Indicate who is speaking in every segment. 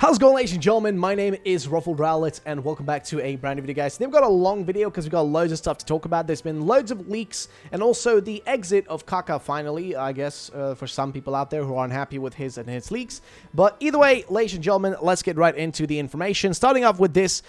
Speaker 1: How's it going, ladies and gentlemen? My name is Scarlet, and welcome back to a brand new video, guys. Today we've got a long video because we've got loads of stuff to talk about. There's been loads of leaks, and also the exit of Kaka finally, I guess, for some people out there who aren't happy with his leaks. But either way, ladies and gentlemen, let's get right into the information. Starting off with this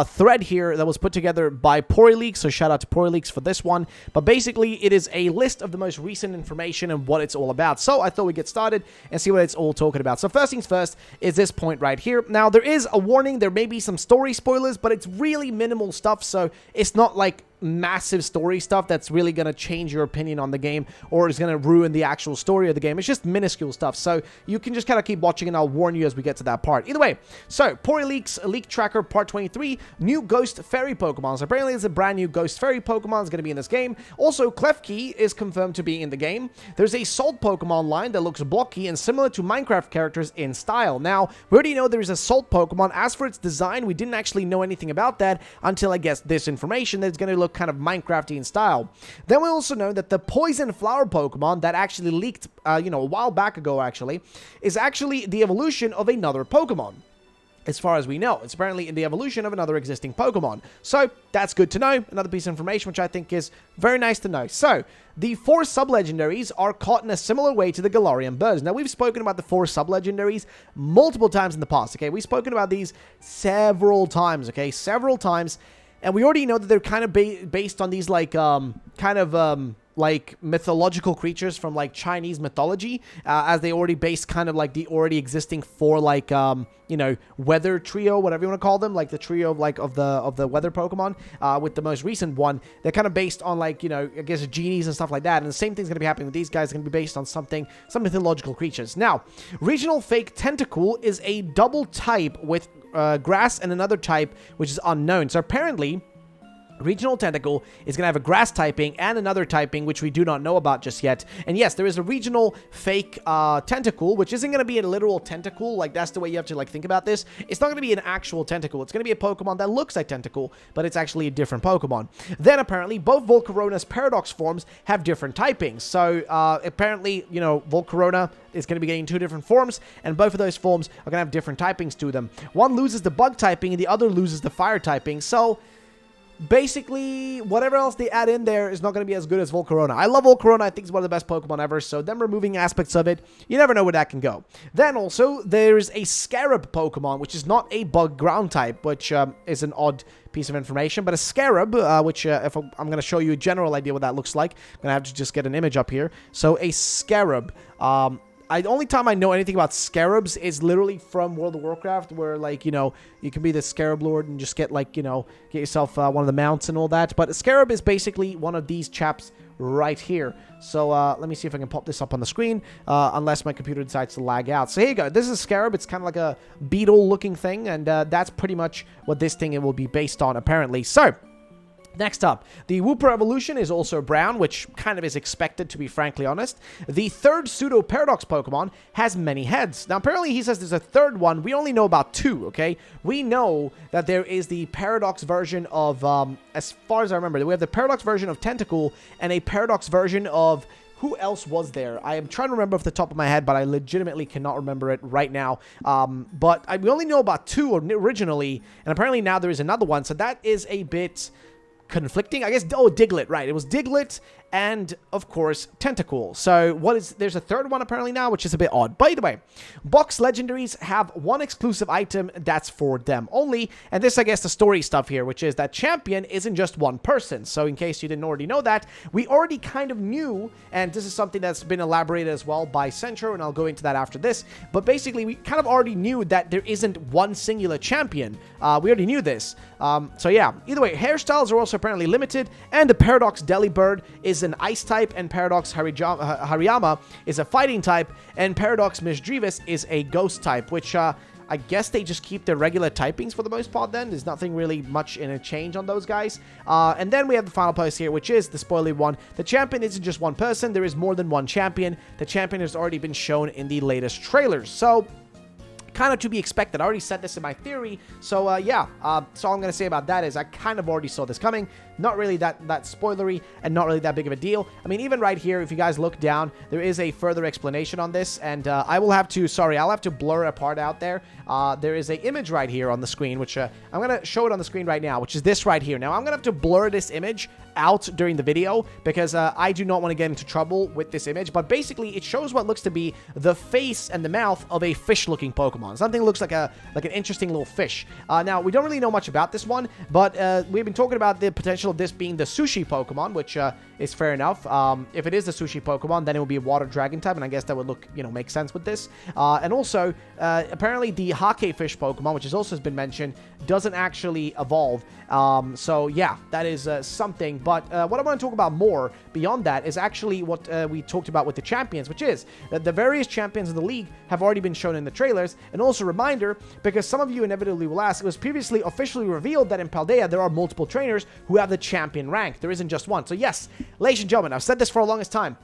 Speaker 1: thread here that was put together by Leaks, so shout out to Leaks for this one. But basically, it is a list of the most recent information and what it's all about. So I thought we'd get started and see what it's all talking about. So first things first is this point right here. Now, there is a warning. There may be some story spoilers, but it's really minimal stuff, so it's not like massive story stuff that's really going to change your opinion on the game or is going to ruin the actual story of the game. It's just minuscule stuff, so you can just kind of keep watching and I'll warn you as we get to that part. Either way, so Leaks Leak Tracker Part 23, new Ghost Fairy Pokemon. So apparently there's a brand new Ghost Fairy Pokemon is going to be in this game. Also, Klefki is confirmed to be in the game. There's a Salt Pokemon line that looks blocky and similar to Minecraft characters in style. Now, we already know there is a Salt Pokemon. As for its design, we didn't actually know anything about that until, I guess, this information that's going to look kind of Minecrafty in style. Then we also know that the Poison Flower Pokemon that actually leaked, a while back ago, actually, is actually the evolution of another Pokemon. As far as we know, it's apparently in the evolution of another existing Pokemon. So, that's good to know. Another piece of information which I think is very nice to know. So, the 4 Sub-legendaries are caught in a similar way to the Galarian birds. Now, we've spoken about the 4 Sub-legendaries multiple times in the past, okay? We've spoken about these several times, okay? Several times. And we already know that they're kind of based on these, like, like mythological creatures from like Chinese mythology, as they already based kind of like the already existing 4 like weather trio, whatever you want to call them, like the trio of the weather Pokemon, with the most recent one. They're kind of based on like I guess genies and stuff like that, and the same thing's going to be happening with these guys. It's going to be based on some mythological creatures. Now, regional fake Tentacool is a double type with grass and another type which is unknown. So apparently Regional Tentacool is going to have a grass typing and another typing, which we do not know about just yet. And yes, there is a regional fake Tentacool, which isn't going to be a literal Tentacool. Like, that's the way you have to, like, think about this. It's not going to be an actual Tentacool. It's going to be a Pokemon that looks like Tentacool, but it's actually a different Pokemon. Then, apparently, both Volcarona's Paradox forms have different typings. So, apparently, Volcarona is going to be getting 2 different forms, and both of those forms are going to have different typings to them. One loses the Bug typing, and the other loses the Fire typing. So basically, whatever else they add in there is not going to be as good as Volcarona. I love Volcarona. I think it's one of the best Pokemon ever, so them removing aspects of it, you never know where that can go. Then also, there's a Scarab Pokemon, which is not a Bug ground type, which is an odd piece of information, but a Scarab, which if I'm going to show you a general idea what that looks like, I'm going to have to just get an image up here. So a Scarab, the only time I know anything about Scarabs is literally from World of Warcraft, where, like, you can be the Scarab Lord and just get, like, get yourself one of the mounts and all that. But a Scarab is basically one of these chaps right here. So, let me see if I can pop this up on the screen, unless my computer decides to lag out. So, here you go. This is a Scarab. It's kind of like a beetle-looking thing, and that's pretty much what this thing will be based on, apparently. So, next up, the Wooper evolution is also brown, which kind of is expected, to be frankly honest. The 3rd Pseudo-Paradox Pokemon has many heads. Now, apparently he says there's a 3rd one. We only know about 2, okay? We know that there is the Paradox version of, as far as I remember, we have the Paradox version of Tentacool and a Paradox version of... Who else was there? I am trying to remember off the top of my head, but I legitimately cannot remember it right now. But we only know about 2 originally, and apparently now there is another one, so that is a bit conflicting, I guess. Oh, Diglett, right. It was Diglett and, of course, Tentacool. So, there's a 3rd one apparently now, which is a bit odd. By the way, box legendaries have one exclusive item that's for them only, and this, I guess, the story stuff here, which is that champion isn't just one person. So, in case you didn't already know that, we already kind of knew, and this is something that's been elaborated as well by Centro, and I'll go into that after this, but basically, we kind of already knew that there isn't one singular champion. We already knew this. So, yeah. Either way, hairstyles are also apparently limited, and the Paradox Delibird is an ice type, and Paradox Hariyama is a fighting type, and Paradox Misdreavus is a ghost type, which I guess they just keep their regular typings for the most part then. There's nothing really much in a change on those guys. And then we have the final post here, which is the spoiler one. The champion isn't just one person. There is more than one champion. The champion has already been shown in the latest trailers. So, kind of to be expected. I already said this in my theory, so yeah, so all I'm going to say about that is I kind of already saw this coming. Not really that spoilery, and not really that big of a deal. I mean, even right here, if you guys look down, there is a further explanation on this, and I'll have to blur a part out there. There is an image right here on the screen, which I'm going to show it on the screen right now, which is this right here. Now, I'm going to have to blur this image out during the video because I do not want to get into trouble with this image, but basically it shows what looks to be the face and the mouth of a fish-looking Pokemon. Something that looks like an interesting little fish. Now, we don't really know much about this one, but we've been talking about the potential of this being the sushi Pokemon, which is fair enough. If it is the sushi Pokemon, then it will be a water dragon type, and I guess that would look, make sense with this. And also, apparently the Hake fish Pokemon, which has also been mentioned, doesn't actually evolve. So yeah, that is something. But what I want to talk about more beyond that is actually what we talked about with the champions, which is that the various champions of the league have already been shown in the trailers. And also a reminder, because some of you inevitably will ask, it was previously officially revealed that in Paldea there are multiple trainers who have the champion rank. There isn't just one. So yes, ladies and gentlemen, I've said this for the longest time.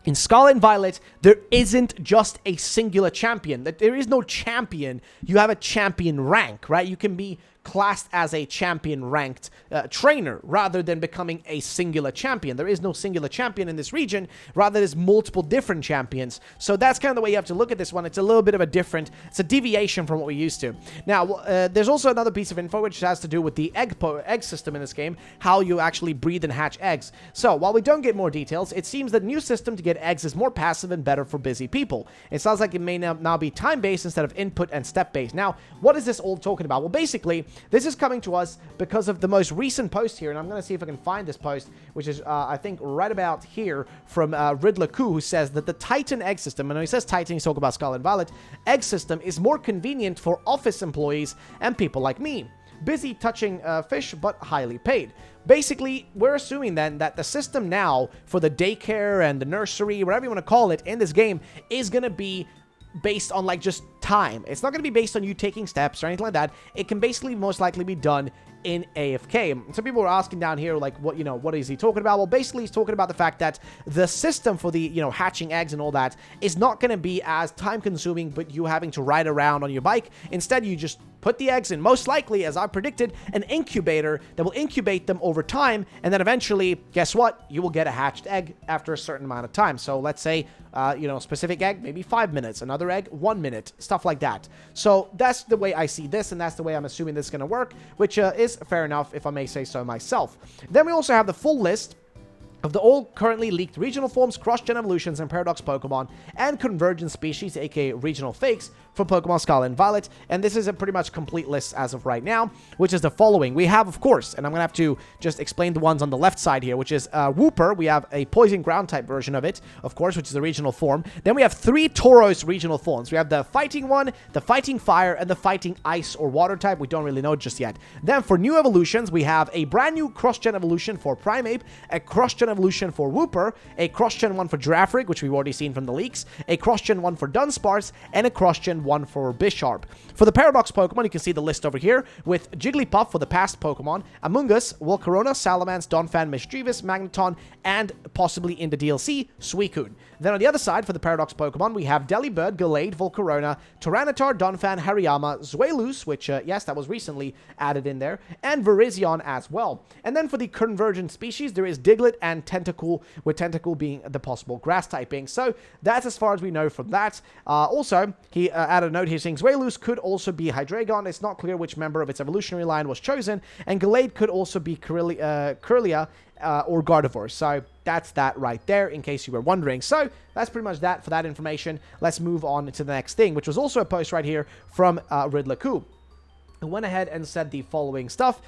Speaker 1: In Scarlet and Violet, there isn't just a singular champion. There is no champion. You have a champion rank, right? You can be classed as a champion-ranked trainer rather than becoming a singular champion. There is no singular champion in this region. Rather, there's multiple different champions. So that's kind of the way you have to look at this one. It's a little bit of a different... It's a deviation from what we're used to. Now, there's also another piece of info which has to do with the egg system in this game, how you actually breed and hatch eggs. So, while we don't get more details, it seems that the new system to get eggs is more passive and better for busy people. It sounds like it may now be time-based instead of input and step-based. Now, what is this all talking about? Well, basically, this is coming to us because of the most recent post here, and I'm going to see if I can find this post, which is, I think, right about here from Riddler Koo, who says that the Titan egg system, and when he says Titan, he's talking about Scarlet and Violet, egg system is more convenient for office employees and people like me. Busy touching fish, but highly paid. Basically, we're assuming then that the system now for the daycare and the nursery, whatever you want to call it, in this game is going to be based on like just time. It's not going to be based on you taking steps or anything like that. It can basically most likely be done in AFK. Some people are asking down here, like, what is he talking about? Well, basically, he's talking about the fact that the system for the, hatching eggs and all that is not going to be as time-consuming, but you having to ride around on your bike. Instead, you just put the eggs in, most likely, as I predicted, an incubator that will incubate them over time, and then eventually, guess what? You will get a hatched egg after a certain amount of time. So let's say, specific egg, maybe 5 minutes, another egg, 1 minute, stuff like that. So that's the way I see this, and that's the way I'm assuming this is going to work, which is fair enough, if I may say so myself. Then we also have the full list of the all currently leaked regional forms, cross-gen evolutions, and paradox Pokemon, and convergent species, aka regional fakes, for Pokemon Scarlet and Violet, and this is a pretty much complete list as of right now, which is the following. We have, of course, and I'm going to have to just explain the ones on the left side here, which is Wooper. We have a Poison Ground type version of it, of course, which is the regional form. Then we have 3 Tauros regional forms. We have the Fighting one, the Fighting Fire, and the Fighting Ice or Water type. We don't really know just yet. Then for new evolutions, we have a brand new cross-gen evolution for Primeape, a cross-gen evolution for Wooper, a cross-gen one for Girafarig, which we've already seen from the leaks, a cross-gen one for Dunsparce, and a cross-gen one for Bisharp. For the Paradox Pokemon, you can see the list over here with Jigglypuff for the past Pokemon, Amoonguss, Volcarona, Salamence, Donphan, Mischievous, Magneton, and possibly in the DLC, Suicune. Then on the other side, for the Paradox Pokemon, we have Delibird, Gallade, Volcarona, Tyranitar, Donphan, Hariyama, Zweilous, which, yes, that was recently added in there, and Virizion as well. And then for the convergent species, there is Diglett and Tentacool, with Tentacool being the possible grass typing. So that's as far as we know from that. Also, he added a note here saying Zweilous could also be Hydreigon. It's not clear which member of its evolutionary line was chosen, and Gallade could also be Kirlia or Gardevoir. So that's that right there, in case you were wondering. So that's pretty much that for that information. Let's move on to the next thing, which was also a post right here from Riddler Koo, who went ahead and said the following stuff,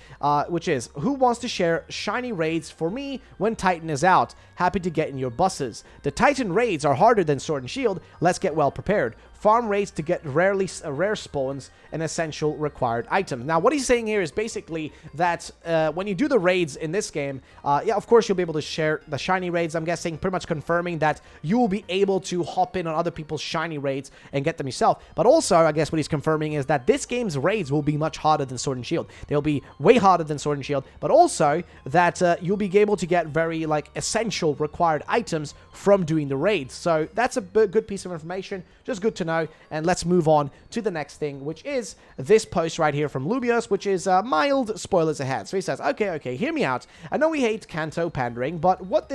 Speaker 1: which is, who wants to share shiny raids for me when Titan is out? Happy to get in your buses. The Titan raids are harder than Sword and Shield. Let's get well prepared. Farm raids to get rare spawns and essential required items. Now, what he's saying here is basically that when you do the raids in this game, yeah, of course, you'll be able to share the shiny raids, I'm guessing, pretty much confirming that you will be able to hop in on other people's shiny raids and get them yourself. But also, I guess what he's confirming is that this game's raids will be much harder than Sword and Shield. They'll be way harder than Sword and Shield, but also that you'll be able to get very, essential required items from doing the raids. So that's a good piece of information. Just good to know. know. And let's move on to the next thing, which is this post right here from Lumios, which is mild spoilers ahead. So he says, okay, hear me out. I know we hate Kanto pandering, but what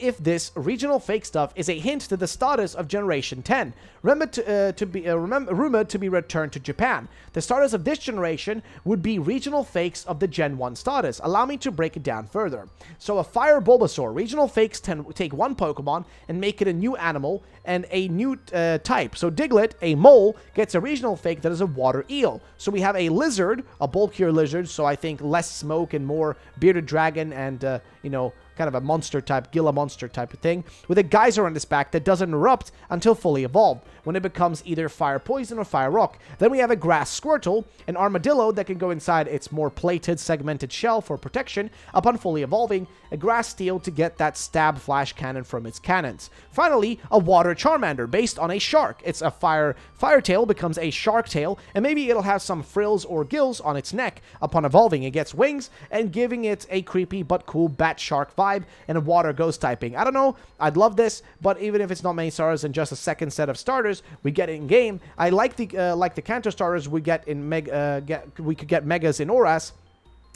Speaker 1: if this regional fake stuff is a hint to the starters of Generation 10, rumored to be returned to Japan? The starters of this generation would be regional fakes of the Gen 1 starters. Allow me to break it down further. So a Fire Bulbasaur. Regional fakes take one Pokemon and make it a new animal and a new type. So Diglett, a mole, gets a regional fake that is a water eel. So we have a lizard, a bulkier lizard, so I think less smoke and more bearded dragon and, you know, kind of a monster type, Gila monster type of thing, with a geyser on its back that doesn't erupt until fully evolved, when it becomes either fire poison or fire rock. Then we have a grass Squirtle, an armadillo that can go inside its more plated, segmented shell for protection upon fully evolving, a grass steel to get that stab flash cannon from its cannons. Finally, a water Charmander based on a shark. It's a fire tail becomes a shark tail, and maybe it'll have some frills or gills on its neck. Upon evolving, it gets wings and giving it a creepy but cool bat shark vibe and a water ghost typing. I don't know, I'd love this, but even if it's not main starters and just a second set of starters we get in game, I like the Kanto starters we get in we could get megas in Oras.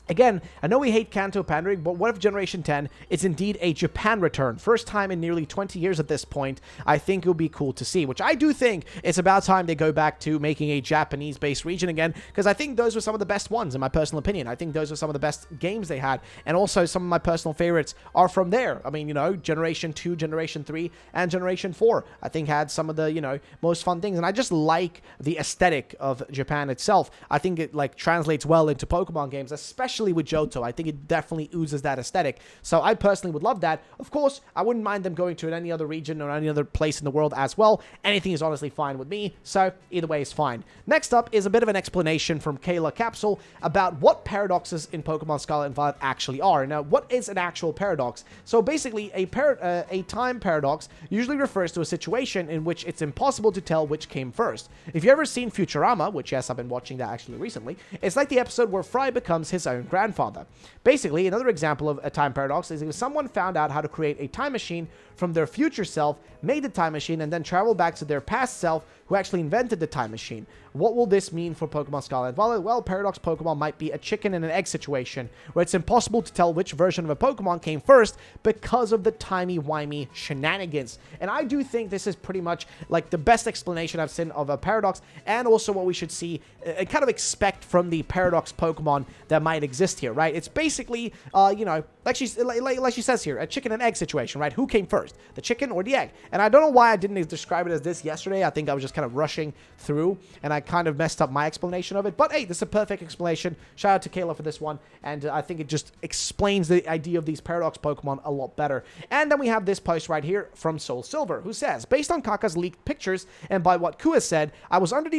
Speaker 1: Again, I know we hate Kanto pandering, but what if Generation 10 is indeed a Japan return? First time in nearly 20 years at this point. I think it would be cool to see, which I do think it's about time they go back to making a Japanese-based region again, because I think those were some of the best ones, in my personal opinion. I think those were some of the best games they had, and also some of my personal favorites are from there. I mean, you know, Generation 2, Generation 3, and Generation 4, I think had some of the, you know, most fun things, and I just like the aesthetic of Japan itself. I think it, like, translates well into Pokemon games, especially with Johto. I think it definitely oozes that aesthetic. So I personally would love that. Of course, I wouldn't mind them going to any other region or any other place in the world as well. Anything is honestly fine with me. So either way is fine. Next up is a bit of an explanation from Kayla Capsule about what paradoxes in Pokemon Scarlet and Violet actually are. Now, what is an actual paradox? So basically, a time paradox usually refers to a situation in which it's impossible to tell which came first. If you've ever seen Futurama, which yes, I've been watching that actually recently, it's like the episode where Fry becomes his own grandfather. Basically, another example of a time paradox is if someone found out how to create a time machine from their future self, made the time machine, and then traveled back to their past self who actually invented the time machine. What will this mean for Pokemon Scarlet and Violet? Well, paradox Pokemon might be a chicken and an egg situation, where it's impossible to tell which version of a Pokemon came first because of the timey-wimey shenanigans. And I do think this is pretty much like the best explanation I've seen of a paradox, and also what we should see and kind of expect from the paradox Pokemon that might exist here, right? It's basically, you know, like she says here, a chicken and egg situation, right? Who came first, the chicken or the egg? And I don't know why I didn't describe it as this yesterday. I think I was just kind of rushing through, and I kind of messed up my explanation of it. But hey, this is a perfect explanation. Shout out to Kayla for this one, and I think it just explains the idea of these paradox Pokemon a lot better. And then we have this post right here from Soul Silver, who says, based on Kaka's leaked pictures and by what Kua said, I was under the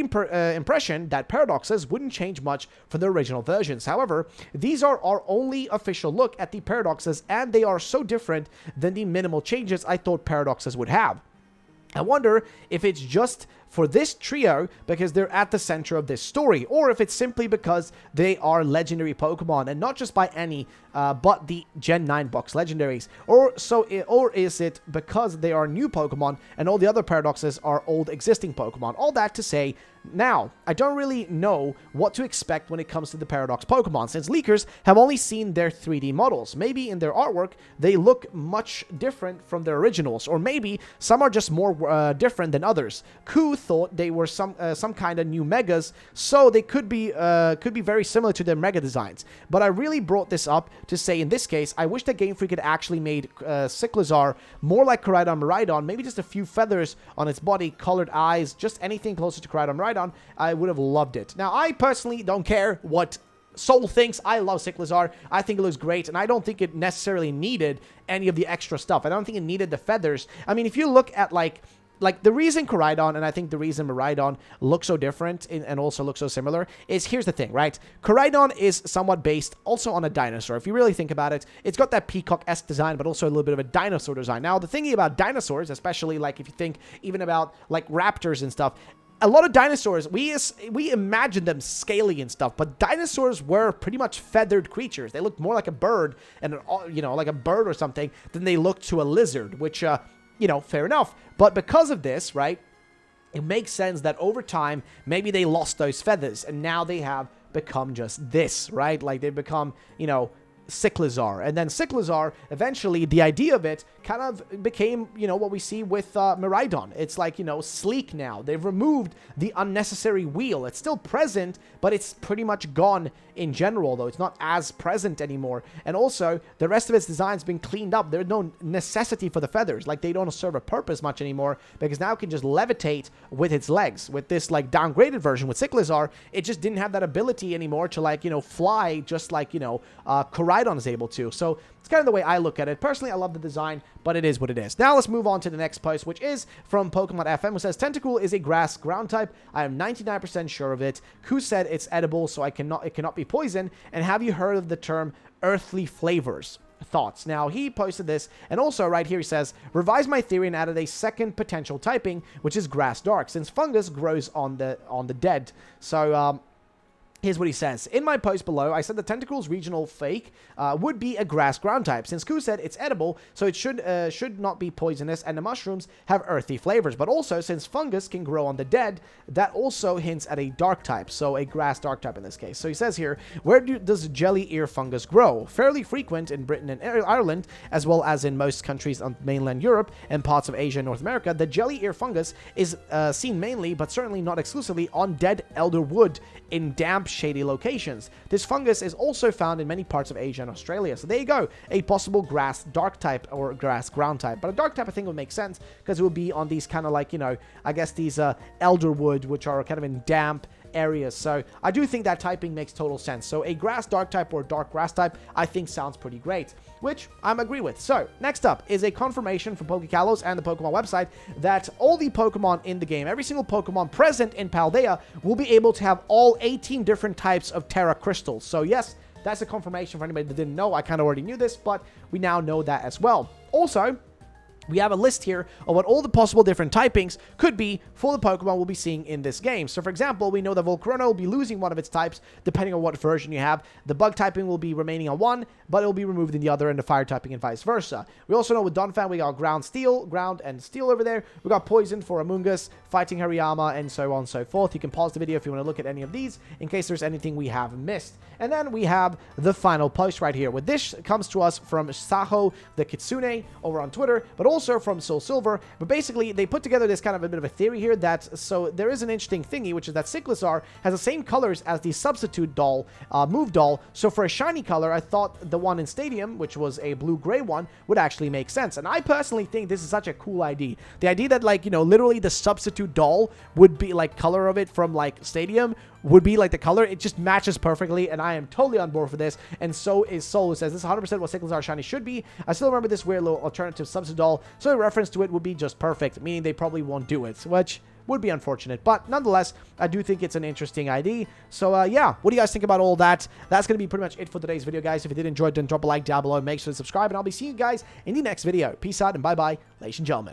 Speaker 1: impression that paradoxes wouldn't change much from the original versions. However, these are our only official look at the paradoxes, and they are so different than the minimal changes I thought paradoxes would have. I wonder if it's just for this trio because they're at the center of this story, or if it's simply because they are legendary Pokemon, and not just by any, but the Gen 9 box legendaries, or is it because they are new Pokemon and all the other paradoxes are old existing Pokemon? All that to say, now, I don't really know what to expect when it comes to the Paradox Pokemon, since leakers have only seen their 3D models. Maybe in their artwork, they look much different from their originals, or maybe some are just more different than others. Ku thought they were some kind of new Megas, so they could be very similar to their Mega designs. But I really brought this up to say, in this case, I wish that Game Freak had actually made Cyclizar more like Koraidon Miraidon, maybe just a few feathers on its body, colored eyes, just anything closer to Koraidon Miraidon. I would have loved it. Now, I personally don't care what Soul thinks. I love Cyclizar. I think it looks great, and I don't think it necessarily needed any of the extra stuff. I don't think it needed the feathers. I mean, if you look at, like the reason Koraidon, and I think the reason Miraidon look so different and also look so similar is, here's the thing, right? Koraidon is somewhat based also on a dinosaur. If you really think about it, it's got that peacock-esque design, but also a little bit of a dinosaur design. Now, the thing about dinosaurs, especially like if you think even about like raptors and stuff, a lot of dinosaurs, we imagine them scaly and stuff, but dinosaurs were pretty much feathered creatures. They looked more like a bird, and you know, like a bird or something, than they looked to a lizard, which, you know, fair enough. But because of this, right, it makes sense that over time, maybe they lost those feathers, and now they have become just this, right? Like, they become, you know, Cyclizar. And then Cyclizar, eventually, the idea of it kind of became, you know, what we see with Miraidon. It's like, you know, sleek now. They've removed the unnecessary wheel. It's still present, but it's pretty much gone in general, though. It's not as present anymore. And also, the rest of its design's been cleaned up. There's no necessity for the feathers. Like, they don't serve a purpose much anymore, because now it can just levitate with its legs. With this, like, downgraded version with Cyclizar, it just didn't have that ability anymore to, like, you know, fly just like, you know, Koraidon is able to. So it's kind of the way I look at it. Personally, I love the design, but it is what it is. Now let's move on to the next post, which is from Pokemon FM, who says, Tentacool is a grass ground type. I am 99% sure of it. Who said it's edible, so it cannot be poison? And have you heard of the term earthly flavors? Thoughts. Now, he posted this, and also right here he says, revised my theory and added a second potential typing, which is grass dark, since fungus grows on the dead. So, here's what he says. In my post below, I said the Tentacool's regional fake would be a grass ground type. Since Ku said it's edible, so it should not be poisonous, and the mushrooms have earthy flavors. But also, since fungus can grow on the dead, that also hints at a dark type, so a grass dark type in this case. So he says here, where does jelly ear fungus grow? Fairly frequent in Britain and Ireland, as well as in most countries on mainland Europe and parts of Asia and North America. The jelly ear fungus is seen mainly, but certainly not exclusively, on dead elder wood in damp, shady locations. This fungus is also found in many parts of Asia and Australia. So there you go, a possible grass dark type or grass ground type. But a dark type I think would make sense, because it would be on these kind of like, you know, I guess these elder wood, which are kind of in damp areas. So I do think that typing makes total sense. So a grass dark type or dark grass type I think sounds pretty great, which I'm agree with. So next up is a confirmation from PokeKalos and the Pokemon website that all the Pokemon in the game, every single Pokemon present in Paldea, will be able to have all 18 different types of Terra Crystals. So yes, that's a confirmation for anybody that didn't know. I kind of already knew this, but we now know that as well. Also, we have a list here of what all the possible different typings could be for the Pokemon we'll be seeing in this game. So, for example, we know that Volcarona will be losing one of its types, depending on what version you have. The Bug typing will be remaining on one, but it will be removed in the other, and the Fire typing and vice versa. We also know with Donphan, we got Ground and Steel over there. We got Poison for Amoonguss, Fighting Hariyama, and so on and so forth. You can pause the video if you want to look at any of these, in case there's anything we have missed. And then we have the final post right here. With this comes to us from Saho the Kitsune over on Twitter, but also from Soul Silver. But basically, they put together this kind of a bit of a theory here that, so there is an interesting thingy, which is that Cyclizar has the same colors as the substitute doll, move doll. So for a shiny color, I thought the one in Stadium, which was a blue-gray one, would actually make sense. And I personally think this is such a cool idea. The idea that, like, you know, literally the substitute doll would be, like, color of it from, like, Stadium would be like the color. It just matches perfectly, and I am totally on board for this, and so is Soul, who says this is 100% what Cyclizar Shiny should be. I still remember this weird little alternative substitute doll, so a reference to it would be just perfect, meaning they probably won't do it, which would be unfortunate, but nonetheless, I do think it's an interesting idea. So yeah, what do you guys think about all that? That's going to be pretty much it for today's video, guys. If you did enjoy it, then drop a like down below, make sure to subscribe, and I'll be seeing you guys in the next video. Peace out, and bye-bye, ladies and gentlemen.